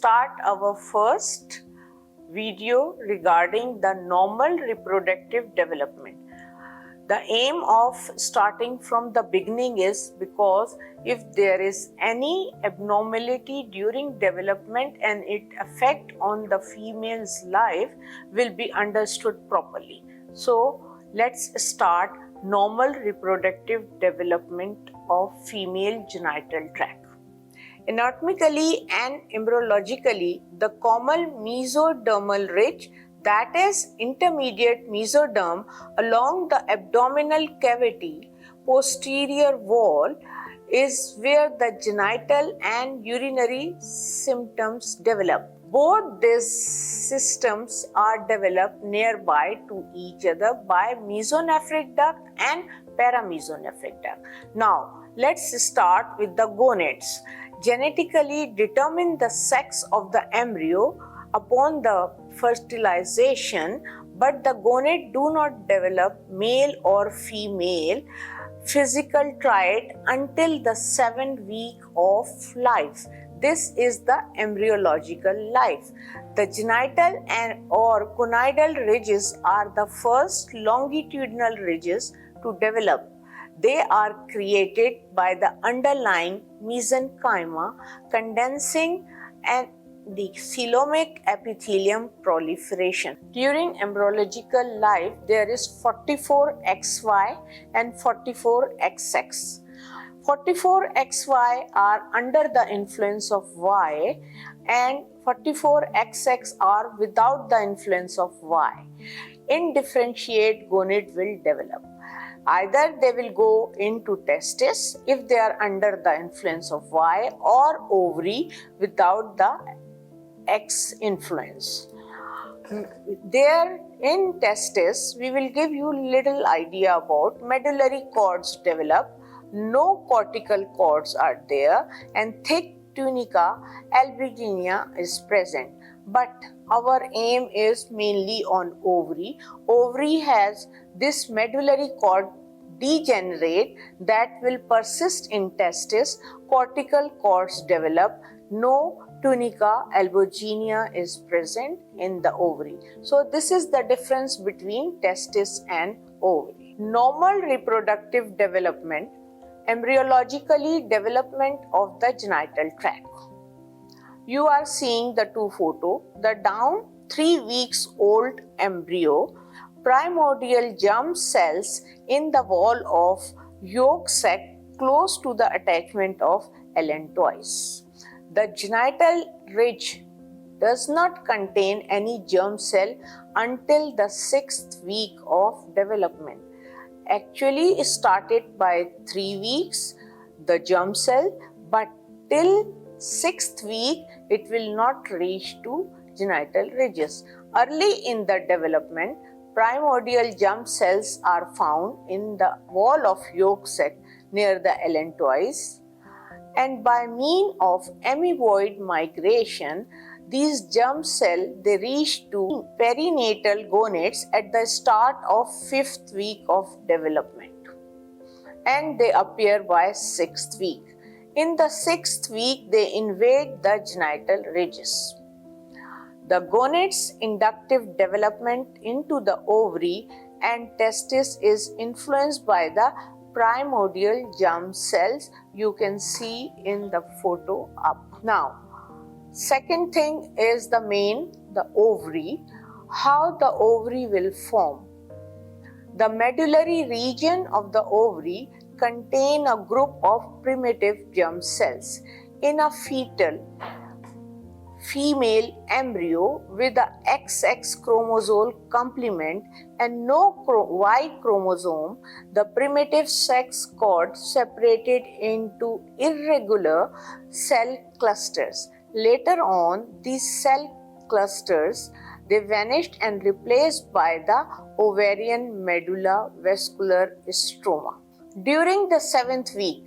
start our first video regarding the normal reproductive development. The aim of starting from the beginning is because if there is any abnormality during development and it affect on the female's life will be understood properly. So let's start normal reproductive development of female genital tract. Anatomically and embryologically, the common mesodermal ridge, that is intermediate mesoderm along the abdominal cavity posterior wall, is where the genital and urinary symptoms develop. Both these systems are developed nearby to each other by mesonephric duct and paramesonephric duct. Now, let's start with the gonads. Genetically determine the sex of the embryo upon the fertilization, but the gonad do not develop male or female physical trait until the 7th week of life. This is the embryological life. The genital and or conidal ridges are the first longitudinal ridges to develop. They are created by the underlying mesenchyma condensing and the coelomic epithelium proliferation. During embryological life, there is 44XY and 44XX. 44XY are under the influence of Y and 44XX are without the influence of Y. Indifferentiate gonad will develop. Either they will go into testis if they are under the influence of Y, or ovary without the X influence. There in testis, we will give you little idea about medullary cords develop, no cortical cords are there, and thick tunica albuginea is present. But our aim is mainly on ovary. Ovary has this medullary cord degenerate that will persist in testis. Cortical cords develop. No tunica albuginea is present in the ovary. So this is the difference between testis and ovary. Normal reproductive development, embryologically development of the genital tract. You are seeing the two photos. The down 3 weeks old embryo, primordial germ cells in the wall of yolk sac close to the attachment of allantois. The genital ridge does not contain any germ cell until the 6th week of development. Actually, it started by 3 weeks, the germ cell, but till 6th week, it will not reach to genital ridges. Early in the development, primordial germ cells are found in the wall of yolk sac near the allantois, and by mean of amoeboid migration, these germ cells they reach to perinatal gonads at the start of 5th week of development, and they appear by 6th week. In the 6th week, they invade the genital ridges. The gonad's inductive development into the ovary and testis is influenced by the primordial germ cells you can see in the photo up. Now, second thing is the ovary, how the ovary will form. The medullary region of the ovary contain a group of primitive germ cells. In a fetal female embryo with the XX chromosome complement and no Y chromosome, the primitive sex cord separated into irregular cell clusters. Later on, these cell clusters they vanished and replaced by the ovarian medulla vascular stroma. During the 7th week,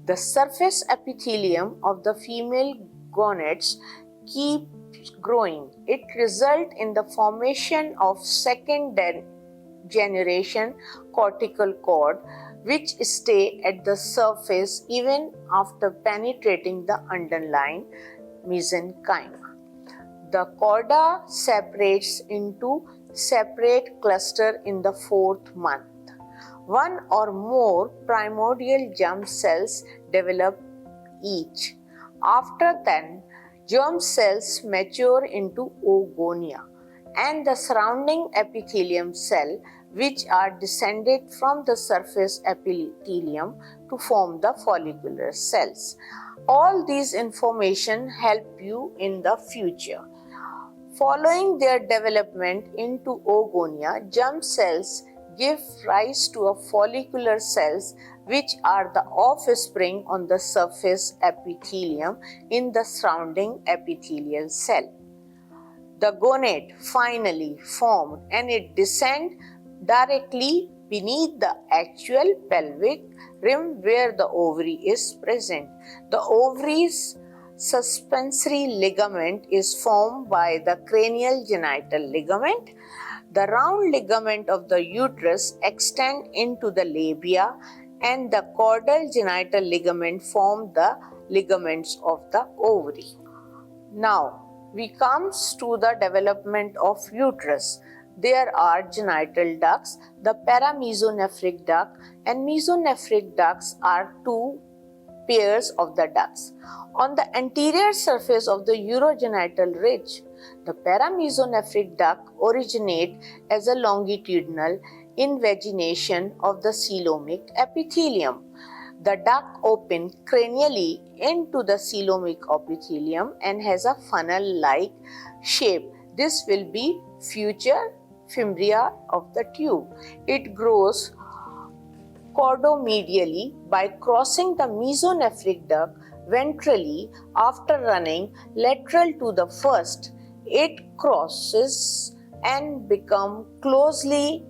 the surface epithelium of the female gonads keeps growing. It results in the formation of second generation cortical cord which stay at the surface even after penetrating the underlying mesenchyma. The chorda separates into separate cluster in the 4th month. One or more primordial germ cells develop each. After then, germ cells mature into oogonia and the surrounding epithelium cell, which are descended from the surface epithelium to form the follicular cells. All these information help you in the future. Following their development into oogonia, germ cells give rise to a follicular cells, which are the offspring on the surface epithelium in the surrounding epithelial cell. The gonad finally formed and it descends directly beneath the actual pelvic rim where the ovary is present. The ovary's suspensory ligament is formed by the cranial genital ligament. The round ligament of the uterus extends into the labia and the caudal genital ligament form the ligaments of the ovary. Now, we comes to the development of uterus. There are genital ducts, the paramesonephric duct and mesonephric ducts are two pairs of the ducts. On the anterior surface of the urogenital ridge, the paramesonephric duct originates as a longitudinal invagination of the coelomic epithelium. The duct opens cranially into the coelomic epithelium and has a funnel-like shape. This will be future fimbria of the tube. It grows chordomedially by crossing the mesonephric duct ventrally after running lateral to the first. It crosses and become closely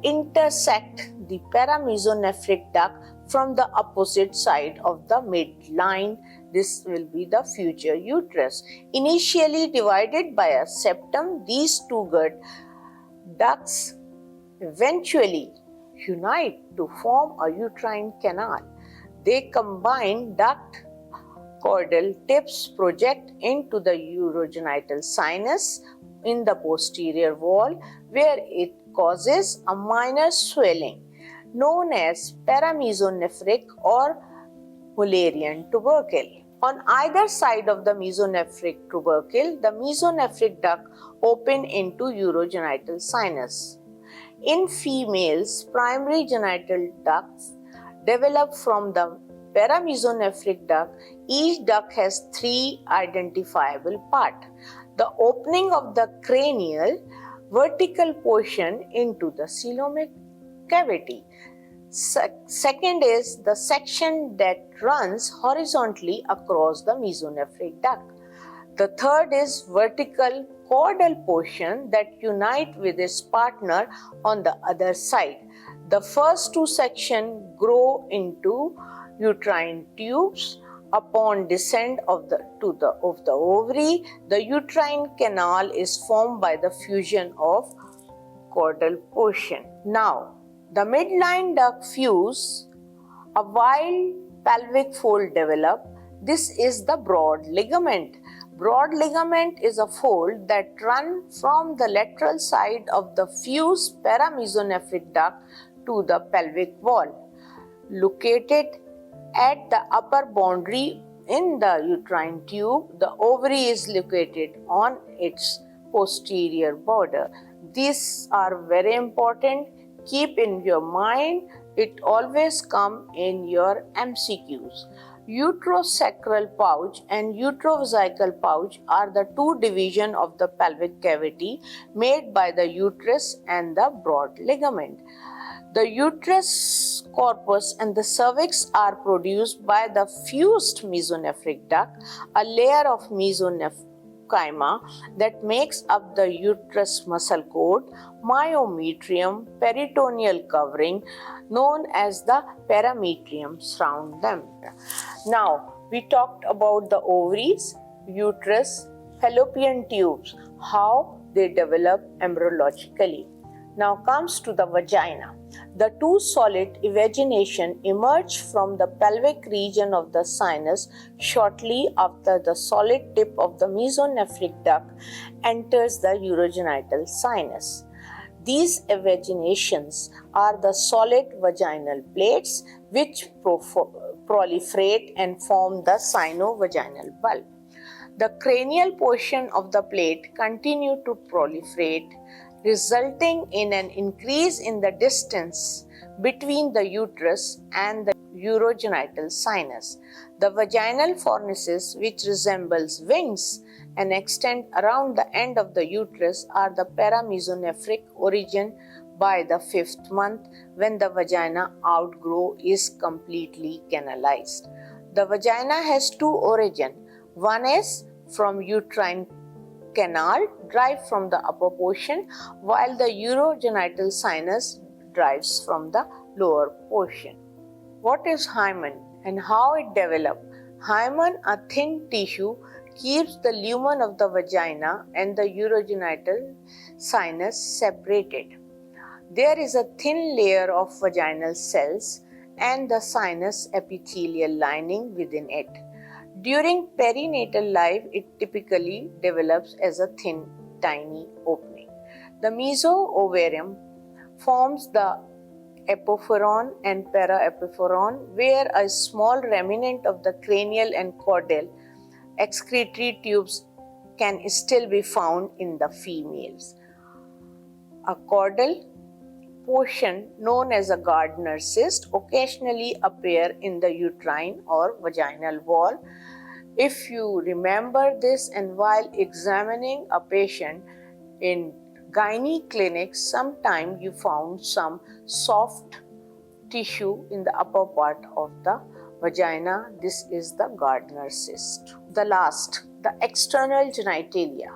intersect the paramesonephric duct from the opposite side of the midline. This will be the future uterus. Initially divided by a septum, these two ducts eventually unite to form a uterine canal. They combine duct caudal tips project into the urogenital sinus in the posterior wall where it causes a minor swelling known as paramesonephric or Mullerian tubercle. On either side of the mesonephric tubercle, the mesonephric duct open into urogenital sinus. In females, primary genital ducts develop from the paramesonephric duct. Each duct has three identifiable parts. The opening of the cranial vertical portion into the coelomic cavity. Second is the section that runs horizontally across the mesonephric duct. The third is vertical caudal portion that unite with its partner on the other side. The first two sections grow into uterine tubes. Upon descent of the ovary, the uterine canal is formed by the fusion of caudal portion. Now, the midline duct fuse, a wide pelvic fold develop. This is the broad ligament. Broad ligament is a fold that runs from the lateral side of the fused paramesonephric duct to the pelvic wall. Located at the upper boundary in the uterine tube, the ovary is located on its posterior border. These are very important. Keep in your mind, it always comes in your MCQs. Uterosacral pouch and uterovesical pouch are the two divisions of the pelvic cavity made by the uterus and the broad ligament. The uterus corpus and the cervix are produced by the fused mesonephric duct, a layer of mesenchyma that makes up the uterus muscle cord, myometrium, peritoneal covering known as the parametrium surround them. Now, we talked about the ovaries, uterus, fallopian tubes, how they develop embryologically. Now comes to the vagina. The two solid evagination emerge from the pelvic region of the sinus shortly after the solid tip of the mesonephric duct enters the urogenital sinus. These evaginations are the solid vaginal plates which proliferate and form the sinovaginal bulb. The cranial portion of the plate continue to proliferate, resulting in an increase in the distance between the uterus and the urogenital sinus. The vaginal fornices, which resembles wings and extend around the end of the uterus, are the paramesonephric origin by the 5th month when the vagina outgrowth is completely canalized. The vagina has two origins. One is from uterine canal derived from the upper portion, while the urogenital sinus derives from the lower portion. What is hymen and how it develops? Hymen, a thin tissue, keeps the lumen of the vagina and the urogenital sinus separated. There is a thin layer of vaginal cells and the sinus epithelial lining within it. During perinatal life, it typically develops as a thin, tiny opening. The mesoovarium forms the epiphoron and paraepiphoron, where a small remnant of the cranial and caudal excretory tubes can still be found in the females. A caudal portion known as a Gardner cyst occasionally appear in the uterine or vaginal wall. If you remember this, and while examining a patient in gynae clinics, sometimes you found some soft tissue in the upper part of the vagina. This is the Gardner cyst. The last, the external genitalia.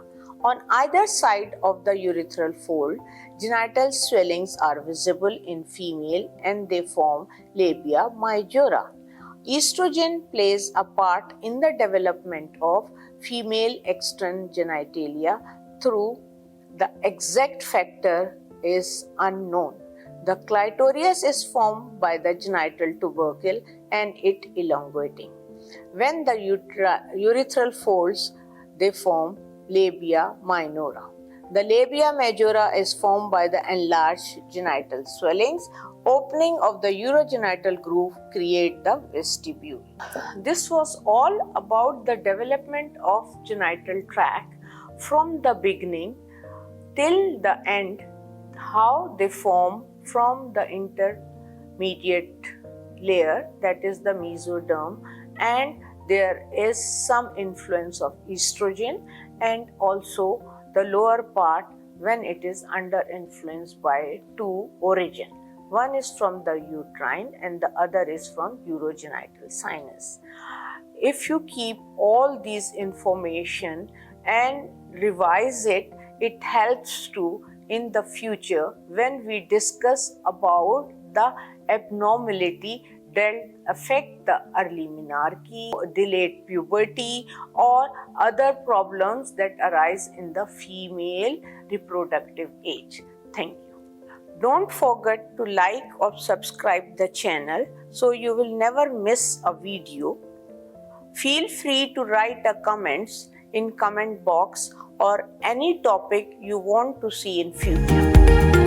On either side of the urethral fold, genital swellings are visible in female and they form labia majora. Estrogen plays a part in the development of female external genitalia, through the exact factor is unknown. The clitoris is formed by the genital tubercle and it elongating. When the urethral folds, they form labia minora. The labia majora is formed by the enlarged genital swellings. Opening of the urogenital groove create the vestibule. This was all about the development of genital tract from the beginning till the end, how they form from the intermediate layer, that is the mesoderm, and there is some influence of estrogen, and also the lower part when it is under influence by two origin. One is from the uterine and the other is from urogenital sinus. If you keep all these information and revise it, it helps to in the future when we discuss about the abnormality that affect the early menarche, delayed puberty, or other problems that arise in the female reproductive age. Thank you. Don't forget to like or subscribe the channel so you will never miss a video. Feel free to write a comments in comment box or any topic you want to see in future.